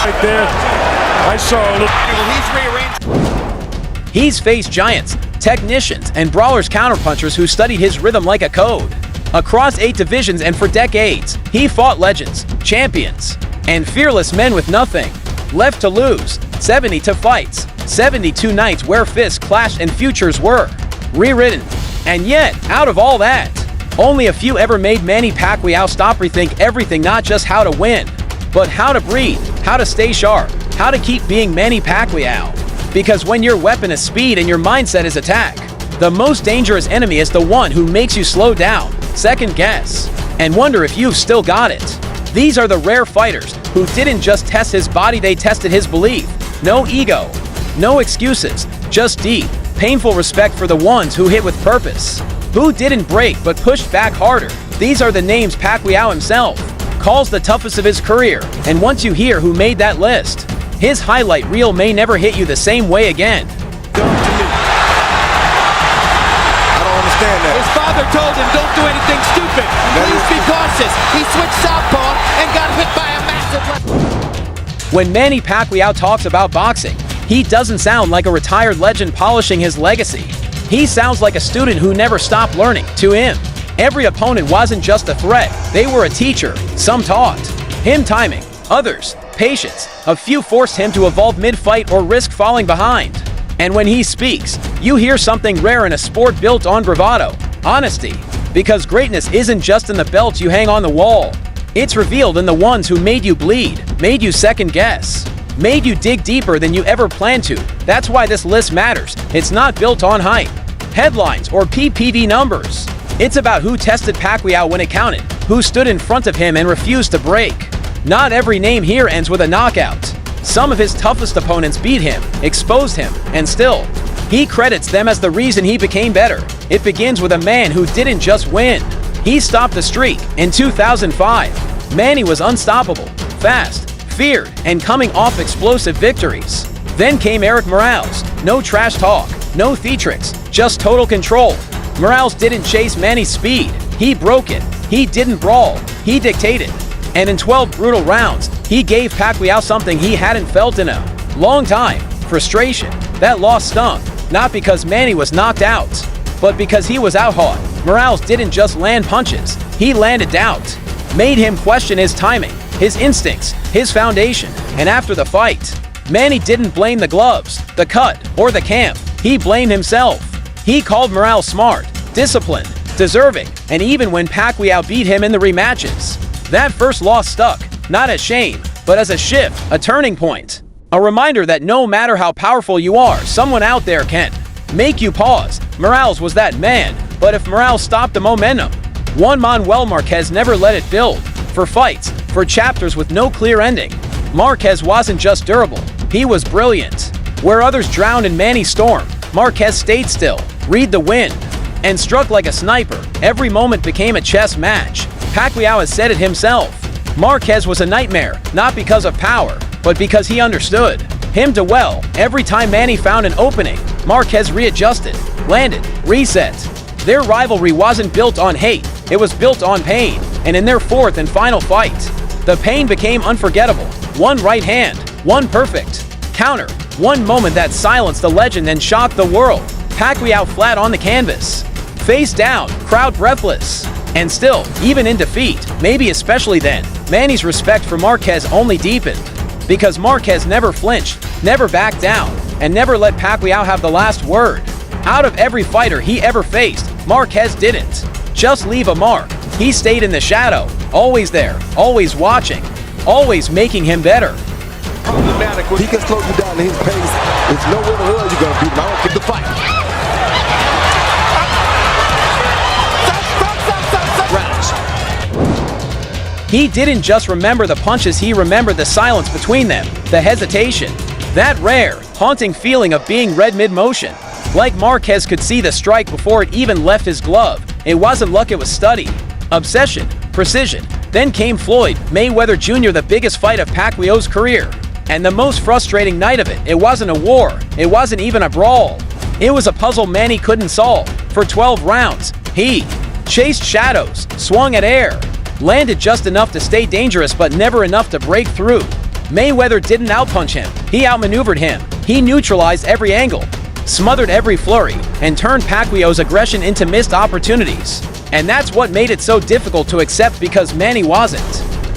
Right there, I saw a little. He's faced giants, technicians, and brawlers counterpunchers who studied his rhythm like a code. Across 8 divisions and for decades, he fought legends, champions, and fearless men with nothing left to lose. 72 fights, 72 nights where fists clashed and futures were rewritten. And yet, out of all that, only a few ever made Manny Pacquiao stop, rethink everything, not just how to win, but how to breathe, how to stay sharp, how to keep being Manny Pacquiao. Because when your weapon is speed and your mindset is attack, the most dangerous enemy is the one who makes you slow down, second guess, and wonder if you've still got it. These are the rare fighters who didn't just test his body, they tested his belief. No ego, no excuses, just deep, painful respect for the ones who hit with purpose, who didn't break but pushed back harder. These are the names Pacquiao himself calls the toughest of his career, and once you hear who made that list, his highlight reel may never hit you the same way again. His father told him, don't do anything stupid. Please be cautious. He switched southpaw and got hit by a massive left. When Manny Pacquiao talks about boxing, he doesn't sound like a retired legend polishing his legacy. He sounds like a student who never stopped learning. To him, every opponent wasn't just a threat. They were a teacher. Some taught him timing, others patience. A few forced him to evolve mid-fight or risk falling behind. And when he speaks, you hear something rare in a sport built on bravado, honesty. Because greatness isn't just in the belts you hang on the wall. It's revealed in the ones who made you bleed, made you second guess, made you dig deeper than you ever planned to. That's why this list matters. It's not built on hype, headlines, or PPV numbers. It's about who tested Pacquiao when it counted, who stood in front of him and refused to break. Not every name here ends with a knockout. Some of his toughest opponents beat him, exposed him, and still, he credits them as the reason he became better. It begins with a man who didn't just win. He stopped the streak. In 2005, Manny was unstoppable, fast, feared, and coming off explosive victories. Then came Eric Morales. No trash talk, no theatrics, just total control. Morales didn't chase Manny's speed. He broke it. He didn't brawl. He dictated. And in 12 brutal rounds, he gave Pacquiao something he hadn't felt in a long time: frustration. That loss stung, not because Manny was knocked out, but because he was outhawed. Morales didn't just land punches, he landed doubt, made him question his timing, his instincts, his foundation. And after the fight, Manny didn't blame the gloves, the cut, or the camp. He blamed himself. He called Morales smart, disciplined, deserving, and even when Pacquiao beat him in the rematches, that first loss stuck, not as shame, but as a shift, a turning point. A reminder that no matter how powerful you are, someone out there can make you pause. Morales was that man, but if Morales stopped the momentum, Juan Manuel Marquez never let it build. For fights, for chapters with no clear ending, Marquez wasn't just durable, he was brilliant. Where others drowned in Manny's storm, Marquez stayed still, read the wind, and struck like a sniper. Every moment became a chess match. Pacquiao has said it himself. Marquez was a nightmare, not because of power, but because he understood him too well. Every time Manny found an opening, Marquez readjusted, landed, reset. Their rivalry wasn't built on hate, it was built on pain. And in their fourth and final fight, the pain became unforgettable. One right hand, one perfect counter, one moment that silenced the legend and shocked the world. Pacquiao flat on the canvas, face down, crowd breathless. And still, even in defeat, maybe especially then, Manny's respect for Marquez only deepened. Because Marquez never flinched, never backed down, and never let Pacquiao have the last word. Out of every fighter he ever faced, Marquez didn't just leave a mark. He stayed in the shadow, always there, always watching, always making him better. Problematic. He can slow you down at his pace. There's no way in the world you're going to beat him. I don't think the fight. He didn't just remember the punches, he remembered the silence between them, the hesitation, that rare, haunting feeling of being read mid-motion. Like Marquez could see the strike before it even left his glove. It wasn't luck, it was study, obsession, precision. Then came Floyd Mayweather Jr., the biggest fight of Pacquiao's career. And the most frustrating night of it, it wasn't a war, it wasn't even a brawl. It was a puzzle Manny couldn't solve. For 12 rounds, he chased shadows, swung at air, landed just enough to stay dangerous but never enough to break through. Mayweather didn't outpunch him, he outmaneuvered him. He neutralized every angle, smothered every flurry, and turned Pacquiao's aggression into missed opportunities. And that's what made it so difficult to accept, because Manny wasn't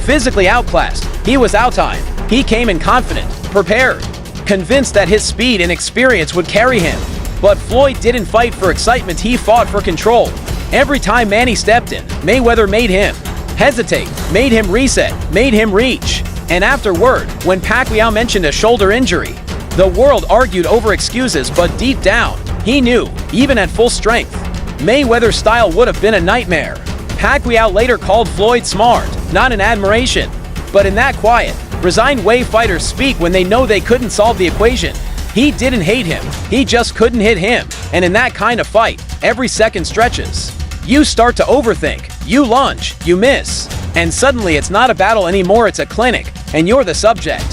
physically outclassed. He was outtimed. He came in confident, prepared, convinced that his speed and experience would carry him. But Floyd didn't fight for excitement, he fought for control. Every time Manny stepped in, Mayweather made him hesitate, made him reset, made him reach. And afterward, when Pacquiao mentioned a shoulder injury, the world argued over excuses, but deep down, he knew, even at full strength, Mayweather's style would have been a nightmare. Pacquiao later called Floyd smart, not in admiration, but in that quiet, resigned way fighters speak when they know they couldn't solve the equation. He didn't hate him, he just couldn't hit him. And in that kind of fight, every second stretches. You start to overthink, you lunge, you miss, and suddenly it's not a battle anymore, it's a clinic, and you're the subject.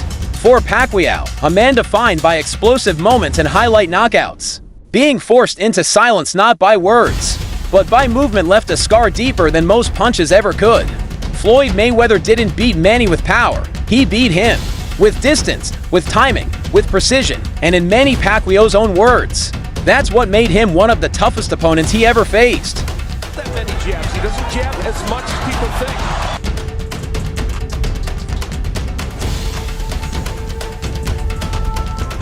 For Pacquiao, a man defined by explosive moments and highlight knockouts, being forced into silence not by words, but by movement, left a scar deeper than most punches ever could. Floyd Mayweather didn't beat Manny with power, he beat him with distance, with timing, with precision, and in Manny Pacquiao's own words, that's what made him one of the toughest opponents he ever faced. That many jabs. He doesn't jab as much as people think.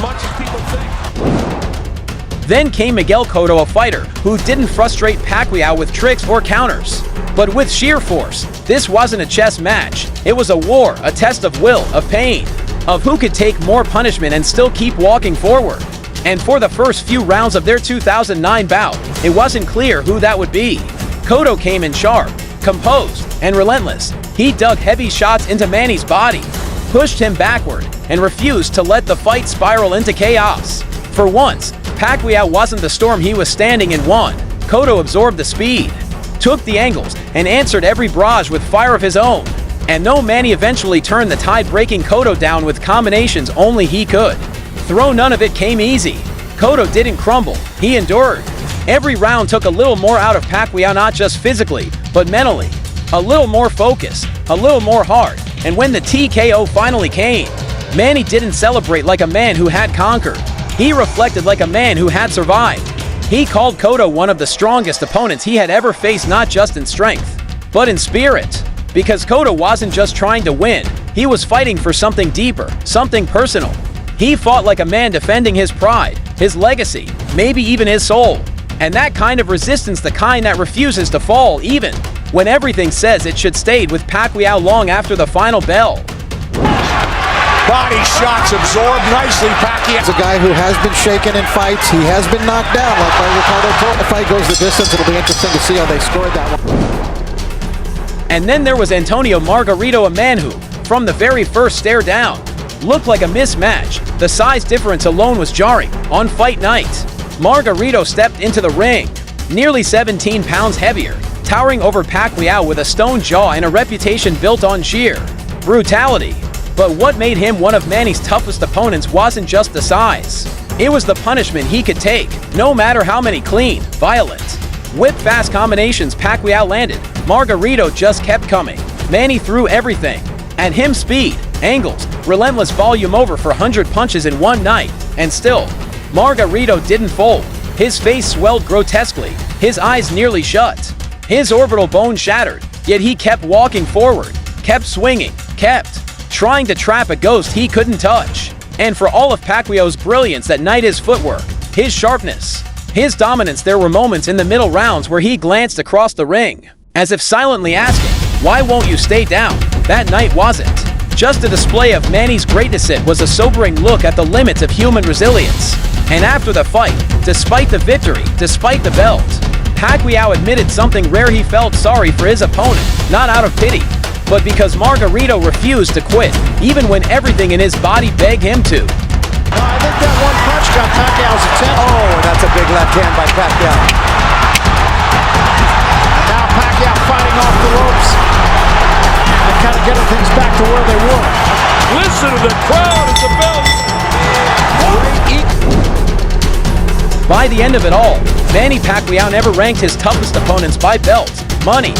Much as people think. Then came Miguel Cotto, a fighter who didn't frustrate Pacquiao with tricks or counters, but with sheer force. This wasn't a chess match. It was a war, a test of will, of pain, of who could take more punishment and still keep walking forward. And for the first few rounds of their 2009 bout, it wasn't clear who that would be. Cotto came in sharp, composed, and relentless. He dug heavy shots into Manny's body, pushed him backward, and refused to let the fight spiral into chaos. For once, Pacquiao wasn't the storm he was standing in one. Cotto absorbed the speed, took the angles, and answered every barrage with fire of his own. And though Manny eventually turned the tide, breaking Cotto down with combinations only he could throw, none of it came easy. Cotto didn't crumble, he endured. Every round took a little more out of Pacquiao, not just physically, but mentally. A little more focus, a little more heart. And when the TKO finally came, Manny didn't celebrate like a man who had conquered. He reflected like a man who had survived. He called Cotto one of the strongest opponents he had ever faced, not just in strength, but in spirit. Because Cotto wasn't just trying to win, he was fighting for something deeper, something personal. He fought like a man defending his pride, his legacy, maybe even his soul. And that kind of resistance, the kind that refuses to fall even when everything says it should, stayed with Pacquiao long after the final bell. Body shots absorbed nicely. Pacquiao. It's a guy who has been shaken in fights. He has been knocked down, like by Ricardo told. The fight goes the distance. It'll be interesting to see how they scored that one. And then there was Antonio Margarito, a man who, from the very first stare down, looked like a mismatch. The size difference alone was jarring. On fight night, Margarito stepped into the ring, nearly 17 pounds heavier, towering over Pacquiao with a stone jaw and a reputation built on sheer brutality. But what made him one of Manny's toughest opponents wasn't just the size. It was the punishment he could take, no matter how many clean, violent, whip-fast combinations Pacquiao landed. Margarito just kept coming. Manny threw everything at him: speed, angles, relentless volume, over 400 punches in one night. And still, Margarito didn't fold. His face swelled grotesquely, his eyes nearly shut, his orbital bone shattered, yet he kept walking forward, kept swinging, kept trying to trap a ghost he couldn't touch. And for all of Pacquiao's brilliance that night, his footwork, his sharpness, his dominance, there were moments in the middle rounds where he glanced across the ring, as if silently asking, "Why won't you stay down?" That night wasn't just a display of Manny's greatness, it was a sobering look at the limits of human resilience. And after the fight, despite the victory, despite the belt, Pacquiao admitted something rare: he felt sorry for his opponent, not out of pity, but because Margarito refused to quit, even when everything in his body begged him to. I think that one punch got Pacquiao's attention. Oh, that's a big left hand by Pacquiao. Now Pacquiao fighting off the ropes and kind of getting things back to where they were. Listen to the crowd at the bell. By the end of it all, Manny Pacquiao never ranked his toughest opponents by belt, money,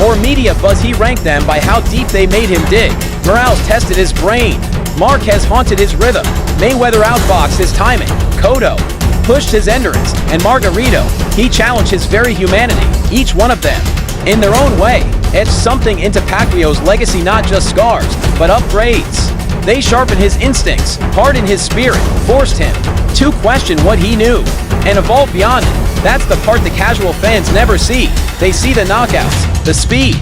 or media buzz. He ranked them by how deep they made him dig. Morales tested his brain, Marquez haunted his rhythm. Mayweather outboxed his timing. Cotto pushed his endurance. And Margarito, he challenged his very humanity. Each one of them, in their own way, etched something into Pacquiao's legacy, not just scars, but upgrades. They sharpened his instincts, hardened his spirit, forced him to question what he knew, and evolve beyond it. That's the part the casual fans never see. They see the knockouts, the speed,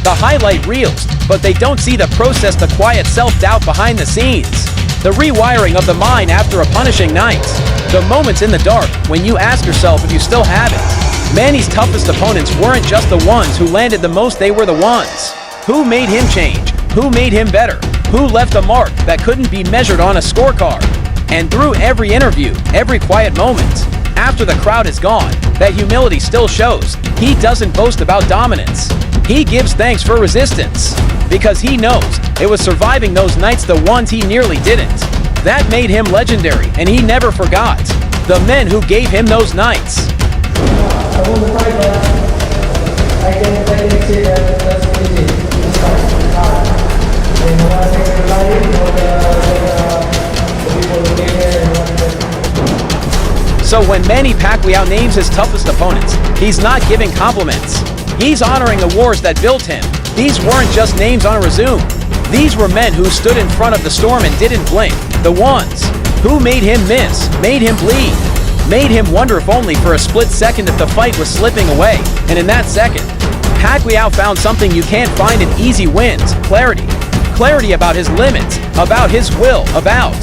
the highlight reels, but they don't see the process, the quiet self-doubt behind the scenes. The rewiring of the mind after a punishing night. The moments in the dark when you ask yourself if you still have it. Manny's toughest opponents weren't just the ones who landed the most, they were the ones who made him change, who made him better, who left a mark that couldn't be measured on a scorecard. And through every interview, every quiet moment, after the crowd is gone, that humility still shows. He doesn't boast about dominance. He gives thanks for resistance, because he knows it was surviving those nights, the ones he nearly didn't, that made him legendary, and he never forgot the men who gave him those nights. So when Manny Pacquiao names his toughest opponents, he's not giving compliments. He's honoring the wars that built him. These weren't just names on a resume. These were men who stood in front of the storm and didn't blink. The ones who made him miss, made him bleed, made him wonder if only for a split second if the fight was slipping away. And in that second, Pacquiao found something you can't find in easy wins: clarity. Clarity about his limits, about his will, about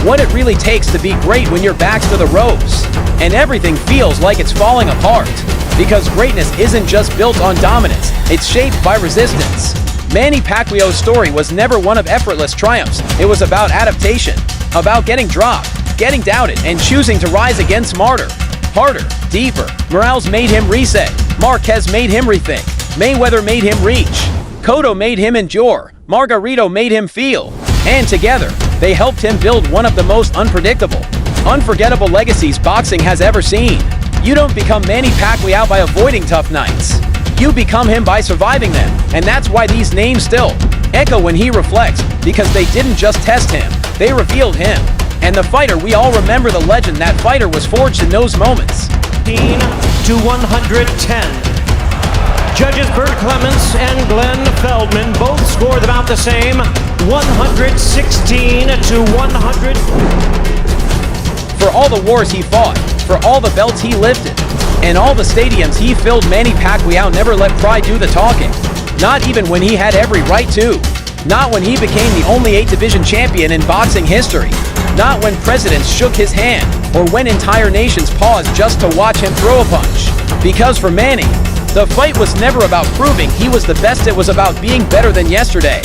what it really takes to be great when your back's to the ropes and everything feels like it's falling apart. Because greatness isn't just built on dominance, it's shaped by resistance. Manny Pacquiao's story was never one of effortless triumphs. It was about adaptation, about getting dropped, getting doubted, and choosing to rise again smarter, harder, deeper. Morales made him reset. Marquez made him rethink. Mayweather made him reach. Cotto made him endure. Margarito made him feel. And together, they helped him build one of the most unpredictable, unforgettable legacies boxing has ever seen. You don't become Manny Pacquiao by avoiding tough nights. You become him by surviving them, and that's why these names still echo when he reflects, because they didn't just test him, they revealed him. And the fighter, we all remember the legend. That fighter was forged in those moments. 110. Judges Bert Clements and Glenn Feldman both scored about the same, 116 to 100. For all the wars he fought, for all the belts he lifted, and all the stadiums he filled, Manny Pacquiao never let pride do the talking. Not even when he had every right to. Not when he became the only 8-division champion in boxing history. Not when presidents shook his hand, or when entire nations paused just to watch him throw a punch. Because for Manny, the fight was never about proving he was the best, it was about being better than yesterday.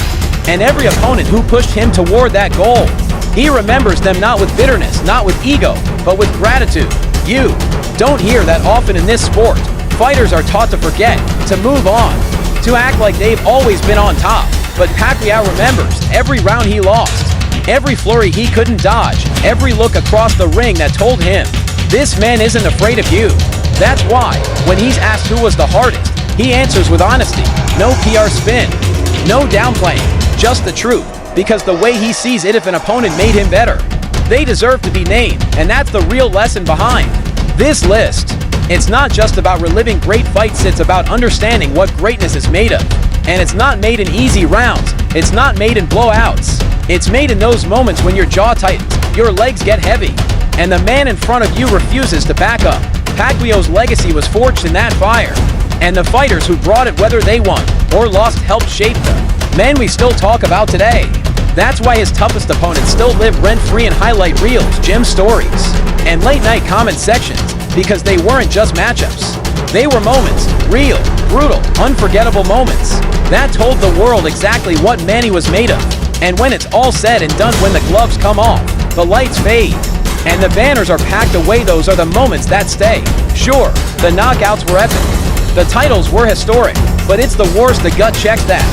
And every opponent who pushed him toward that goal, he remembers them not with bitterness, not with ego, but with gratitude. You don't hear that often in this sport. Fighters are taught to forget, to move on, to act like they've always been on top. But Pacquiao remembers every round he lost, every flurry he couldn't dodge, every look across the ring that told him, this man isn't afraid of you. That's why, when he's asked who was the hardest, he answers with honesty. No PR spin, no downplaying, just the truth. Because the way he sees it, if an opponent made him better, they deserve to be named. And that's the real lesson behind this list. It's not just about reliving great fights, it's about understanding what greatness is made of. And it's not made in easy rounds, it's not made in blowouts. It's made in those moments when your jaw tightens, your legs get heavy, and the man in front of you refuses to back up. Pacquiao's legacy was forged in that fire, and the fighters who brought it, whether they won or lost, helped shape the men we still talk about today. That's why his toughest opponents still live rent-free in highlight reels, gym stories, and late-night comment sections, because they weren't just matchups. They were moments, real, brutal, unforgettable moments, that told the world exactly what Manny was made of. And when it's all said and done, when the gloves come off, the lights fade, and the banners are packed away, those are the moments that stay. Sure, the knockouts were epic, the titles were historic, but it's the wars, the gut check that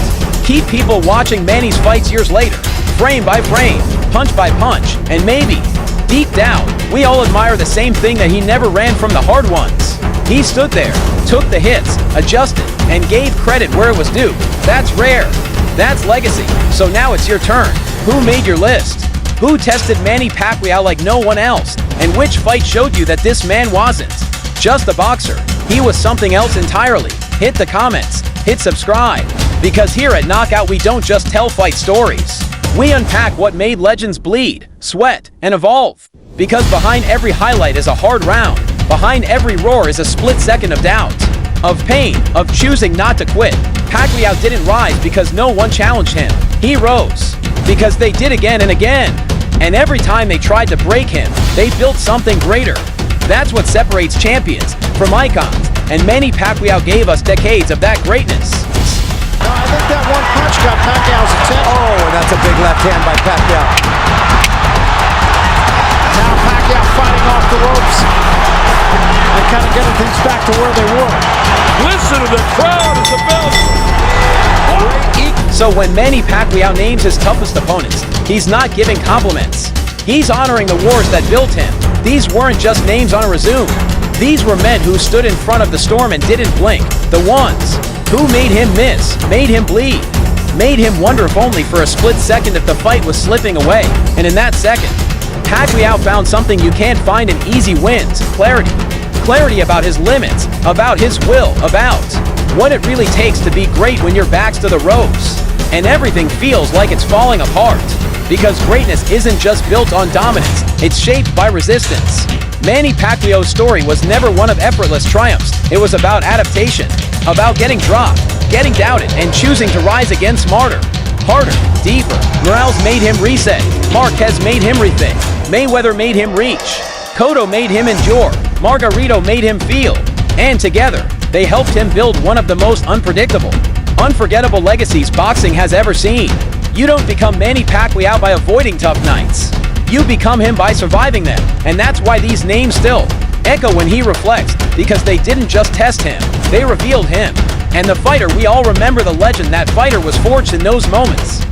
keep people watching Manny's fights years later, frame by frame, punch by punch, and maybe, deep down, we all admire the same thing, that he never ran from the hard ones. He stood there, took the hits, adjusted, and gave credit where it was due. That's rare. That's legacy. So now it's your turn. Who made your list? Who tested Manny Pacquiao like no one else? And which fight showed you that this man wasn't just a boxer? He was something else entirely. Hit the comments, hit subscribe, because here at Knockout we don't just tell fight stories. We unpack what made legends bleed, sweat, and evolve. Because behind every highlight is a hard round. Behind every roar is a split second of doubt, of pain, of choosing not to quit. Pacquiao didn't rise because no one challenged him. He rose because they did again and again. And every time they tried to break him, they built something greater. That's what separates champions from icons. And Manny Pacquiao gave us decades of that greatness. No, I think that one punch got Pacquiao's attention. Oh, and that's a big left hand by Pacquiao. Now Pacquiao fighting off the ropes and kind of getting things back to where they were. Listen to the crowd as the bell. So when Manny Pacquiao names his toughest opponents, he's not giving compliments. He's honoring the wars that built him. These weren't just names on a resume. These were men who stood in front of the storm and didn't blink. The ones who made him miss, made him bleed, made him wonder if only for a split second if the fight was slipping away. And in that second, Pacquiao found something you can't find in easy wins: clarity. Clarity about his limits, about his will, about what it really takes to be great when your back's to the ropes and everything feels like it's falling apart. Because greatness isn't just built on dominance, it's shaped by resistance. Manny Pacquiao's story was never one of effortless triumphs. It was about adaptation, about getting dropped, getting doubted, and choosing to rise again smarter, harder, deeper. Morales made him reset, Marquez made him rethink, Mayweather made him reach, Cotto made him endure, Margarito made him feel, and together, they helped him build one of the most unpredictable, unforgettable legacies boxing has ever seen. You don't become Manny Pacquiao by avoiding tough nights. You become him by surviving them, and that's why these names still echo when he reflects, because they didn't just test him, they revealed him. And the fighter we all remember, the legend that fighter was forged in those moments.